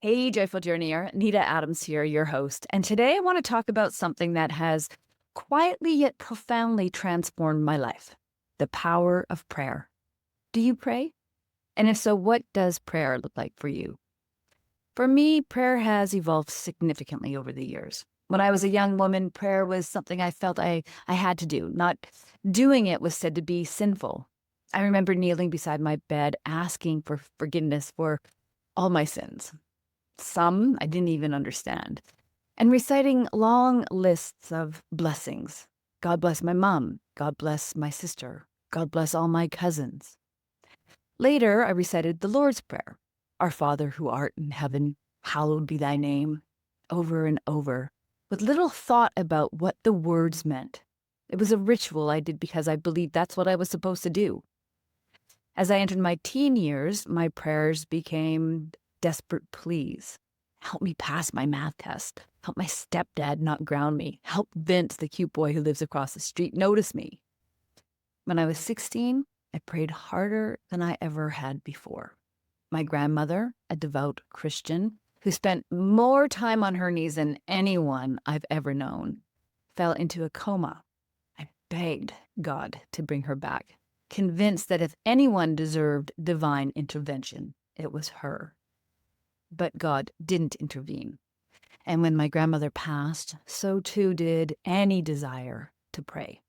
Hey, Joyful Journeyer, Anita Adams here, your host. And today I want to talk about something that has quietly yet profoundly transformed my life: the power of prayer. Do you pray? And if so, what does prayer look like for you? For me, prayer has evolved significantly over the years. When I was a young woman, prayer was something I felt I had to do. Not doing it was said to be sinful. I remember kneeling beside my bed, asking for forgiveness for all my sins. Some I didn't even understand, and reciting long lists of blessings. God bless my mom. God bless my sister. God bless all my cousins. Later, I recited the Lord's Prayer: Our Father who art in heaven, hallowed be thy name, over and over, with little thought about what the words meant. It was a ritual I did because I believed that's what I was supposed to do. As I entered my teen years, my prayers became desperate pleas. Help me pass my math test. Help my stepdad not ground me. Help Vince, the cute boy who lives across the street, notice me. When I was 16, I prayed harder than I ever had before. My grandmother, a devout Christian who spent more time on her knees than anyone I've ever known, fell into a coma. I begged God to bring her back, convinced that if anyone deserved divine intervention, it was her. But God didn't intervene. And when my grandmother passed, so too did any desire to pray.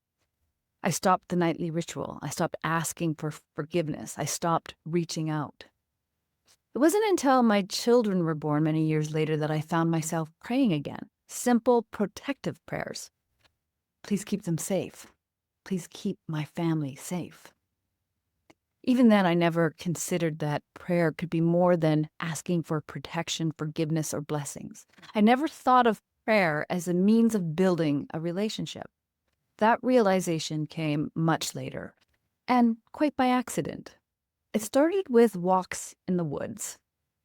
I stopped the nightly ritual. I stopped asking for forgiveness. I stopped reaching out. It wasn't until my children were born many years later that I found myself praying again. Simple, protective prayers. Please keep them safe. Please keep my family safe. Even then, I never considered that prayer could be more than asking for protection, forgiveness, or blessings. I never thought of prayer as a means of building a relationship. That realization came much later, and quite by accident. It started with walks in the woods.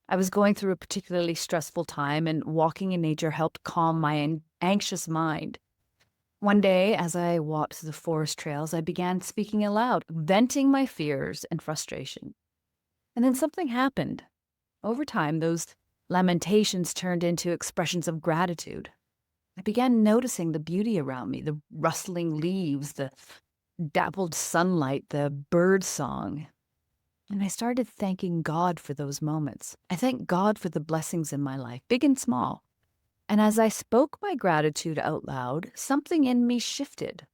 I was going through a particularly stressful time, and walking in nature helped calm my anxious mind. One day, as I walked through the forest trails, I began speaking aloud, venting my fears and frustration. And then something happened. Over time, those lamentations turned into expressions of gratitude. I began noticing the beauty around me: the rustling leaves, the dappled sunlight, the bird song. And I started thanking God for those moments. I thank God for the blessings in my life, big and small. And as I spoke my gratitude out loud, something in me shifted.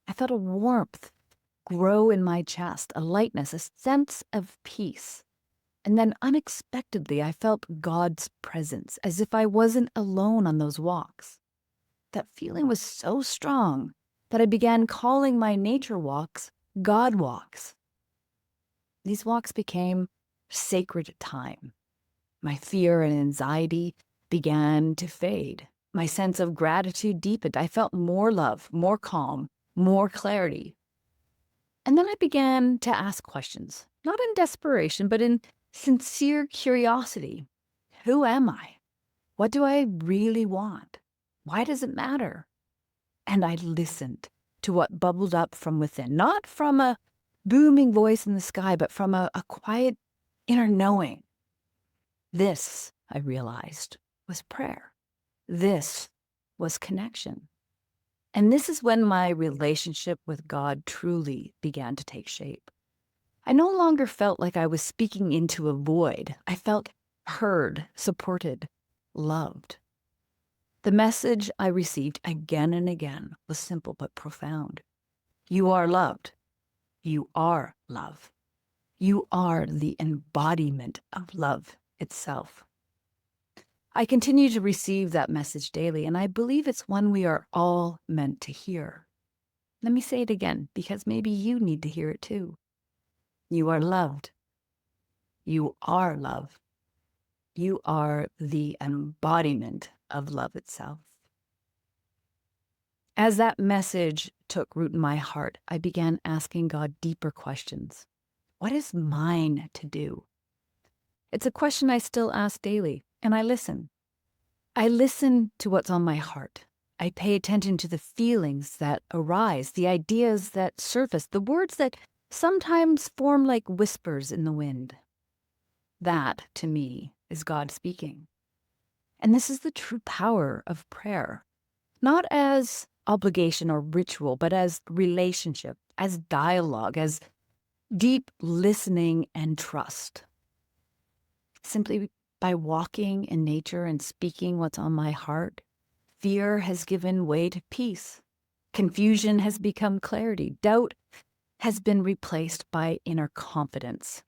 I felt a warmth grow in my chest, a lightness, a sense of peace. And then unexpectedly, I felt God's presence, as if I wasn't alone on those walks. That feeling was so strong that I began calling my nature walks God walks. These walks became sacred time. My fear and anxiety began to fade. My sense of gratitude deepened. I felt more love, more calm, more clarity. And then I began to ask questions, not in desperation, but in sincere curiosity. Who am I? What do I really want? Why does it matter? And I listened to what bubbled up from within, not from a booming voice in the sky, but from a quiet inner knowing. This, I realized, was prayer. This was connection. And this is when my relationship with God truly began to take shape. I no longer felt like I was speaking into a void. I felt heard, supported, loved. The message I received again and again was simple but profound. You are loved. You are love. You are the embodiment of love itself. I continue to receive that message daily, and I believe it's one we are all meant to hear. Let me say it again, because maybe you need to hear it too. You are loved. You are love. You are the embodiment of love itself. As that message took root in my heart, I began asking God deeper questions. What is mine to do? It's a question I still ask daily, and I listen. I listen to what's on my heart. I pay attention to the feelings that arise, the ideas that surface, the words that sometimes form like whispers in the wind. That, to me, is God speaking. And this is the true power of prayer, not as obligation or ritual, but as relationship, as dialogue, as deep listening and trust. Simply by walking in nature and speaking what's on my heart, fear has given way to peace. Confusion has become clarity. Doubt has been replaced by inner confidence.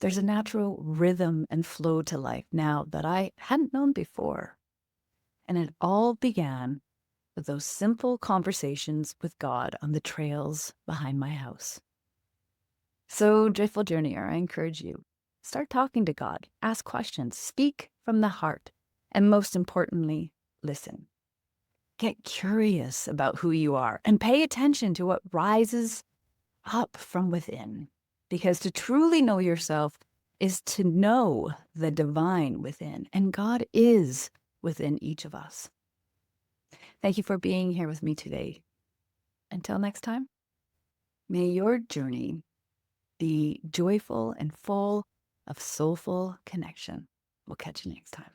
There's a natural rhythm and flow to life now that I hadn't known before. And it all began with those simple conversations with God on the trails behind my house. So, Joyful Journeyer, I encourage you, start talking to God, ask questions, speak from the heart, and most importantly, listen. Get curious about who you are and pay attention to what rises up from within. Because to truly know yourself is to know the divine within, and God is within each of us. Thank you for being here with me today. Until next time, may your journey be joyful and full of soulful connection. We'll catch you next time.